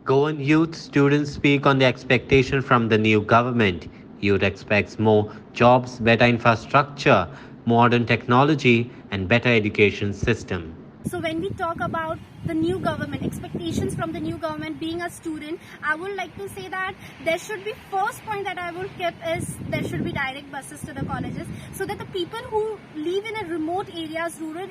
Goan youth students speak on the expectation from the new government. Youth expects more jobs, better infrastructure, modern technology, and better education system. So when we talk about the new government, expectations from the new government, being a student, I would like to say that there should be, first point that I will keep is there should be direct buses to the colleges, so that the people who live in a remote areas, rural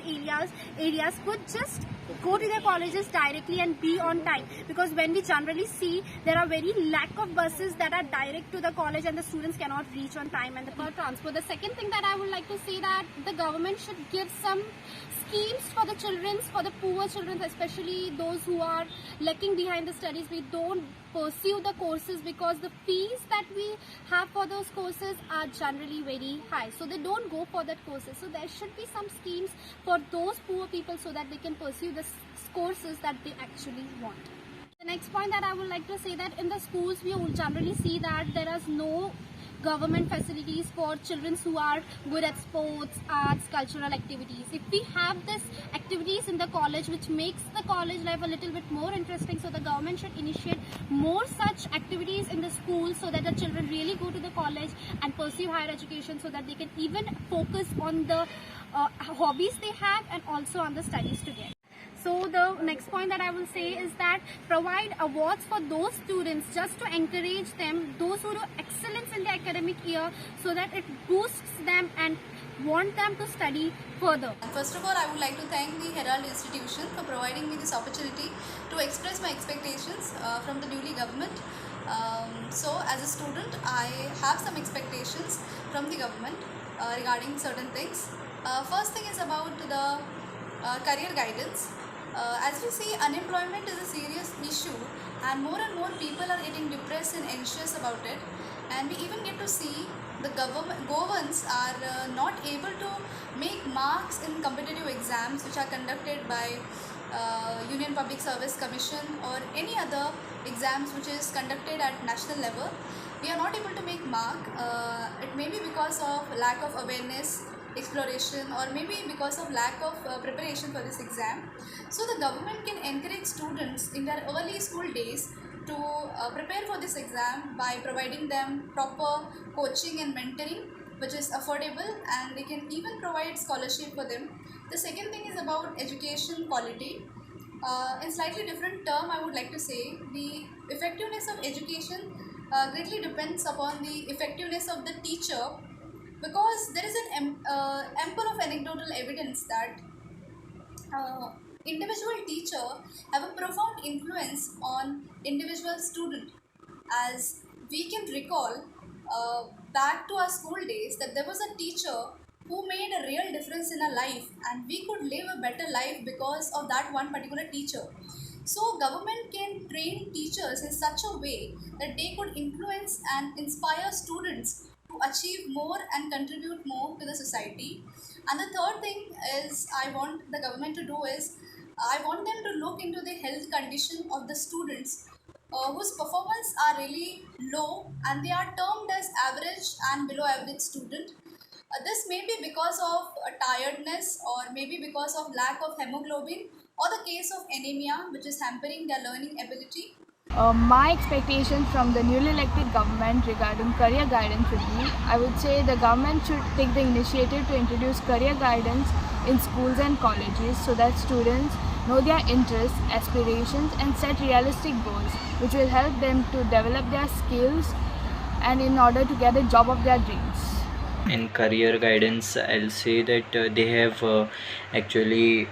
areas could just go to their colleges directly and be on time. Because when we generally see, there are very lack of buses that are direct to the college and the students cannot reach on time and the transport. The second thing that I would like to say that the government should give some schemes for the children, for the poor children, especially those who are lacking behind the studies. We don't pursue the courses because the fees that we have for those courses are generally very high, so they don't go for that courses. So there should be some schemes for those poor people so that they can pursue the courses that they actually want. The next point that I would like to say that in the schools we will generally see that there is no government facilities for children who are good at sports, arts, cultural activities. If we have this activities in the college which makes the college life a little bit more interesting, so the government should initiate more such activities in the schools so that the children really go to the college and pursue higher education, so that they can even focus on the hobbies they have and also on the studies together. So the next point that I will say is that provide awards for those students just to encourage them, those who do excellence in the academic year, so that it boosts them and want them to study further. First of all, I would like to thank the Herald institution for providing me this opportunity to express my expectations from the newly government. So as a student, I have some expectations from the government regarding certain things. First thing is about the career guidance. As we see, unemployment is a serious issue and more people are getting depressed and anxious about it. And we even get to see the Goans are not able to make marks in competitive exams which are conducted by Union Public Service Commission or any other exams which is conducted at national level. We are not able to make mark. It may be because of lack of awareness, exploration, or maybe because of lack of preparation for this exam. So the government can encourage students in their early school days to prepare for this exam by providing them proper coaching and mentoring which is affordable, and they can even provide scholarship for them. The second thing is about education quality. In slightly different term, I would like to say the effectiveness of education greatly depends upon the effectiveness of the teacher, because there is an ample of anecdotal evidence that individual teacher have a profound influence on individual student. As we can recall back to our school days, that there was a teacher who made a real difference in our life, and we could live a better life because of that one particular teacher. So government can train teachers in such a way that they could influence and inspire students to achieve more and contribute more to the society. And the third thing is I want the government to do is I want them to look into the health condition of the students whose performance are really low and they are termed as average and below average student. This may be because of tiredness, or maybe because of lack of hemoglobin, or the case of anemia which is hampering their learning ability. My expectations from the newly elected government regarding career guidance would be, I would say the government should take the initiative to introduce career guidance in schools and colleges so that students know their interests, aspirations and set realistic goals which will help them to develop their skills and in order to get a job of their dreams. In career guidance, I'll say that they have actually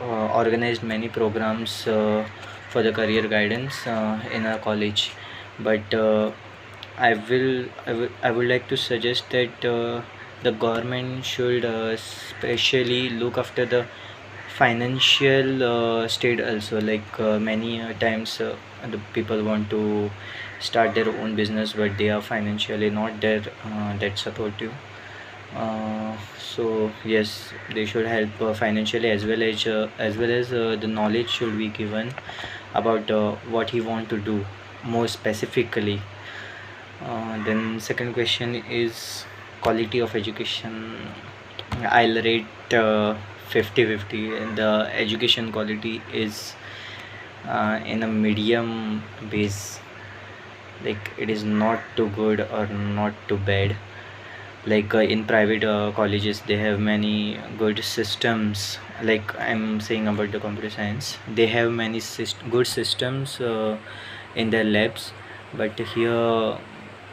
organized many programs for the career guidance in our college, but I would like to suggest that the government should specially look after the financial state also. Like many times the people want to start their own business, but they are financially not there that supportive. So yes, they should help financially, as well as the knowledge should be given about what he want to do more specifically. Then second question is quality of education. I'll rate 50-50, and the education quality is in a medium base. Like it is not too good or not too bad. Like in private colleges they have many good systems. Like I'm saying about the computer science, they have many good systems in their labs, but here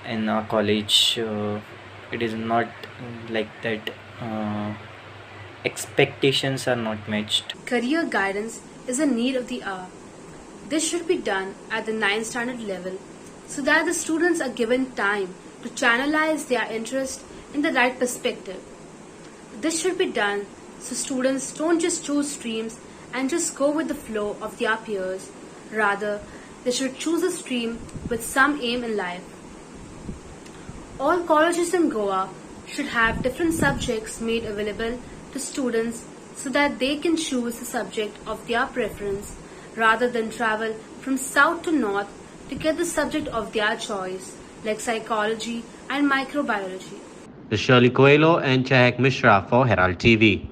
in our college it is not like that. Expectations are not matched. Career guidance is a need of the hour. This should be done at the 9th standard level so that the students are given time to channelize their interest in the right perspective. This should be done so students don't just choose streams and just go with the flow of their peers. Rather, they should choose a stream with some aim in life. All colleges in Goa should have different subjects made available to students so that they can choose the subject of their preference rather than travel from south to north to get the subject of their choice, like psychology and microbiology. Shirley Coelho and Chahak Mishra for Herald TV.